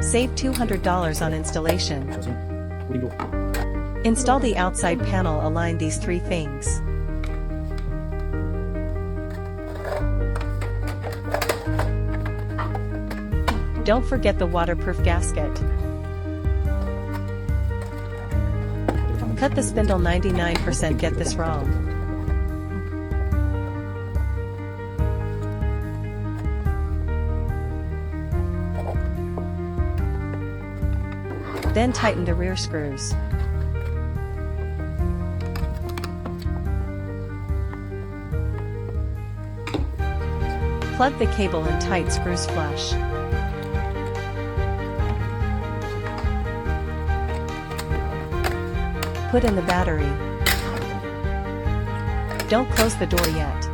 Save $200 on installation. Install the outside panel. Align these three things. Don't forget the waterproof gasket. Cut the spindle 99%. Get this wrong. Then tighten the rear screws. Plug the cable and tight screws flush. Put in the battery. Don't close the door yet.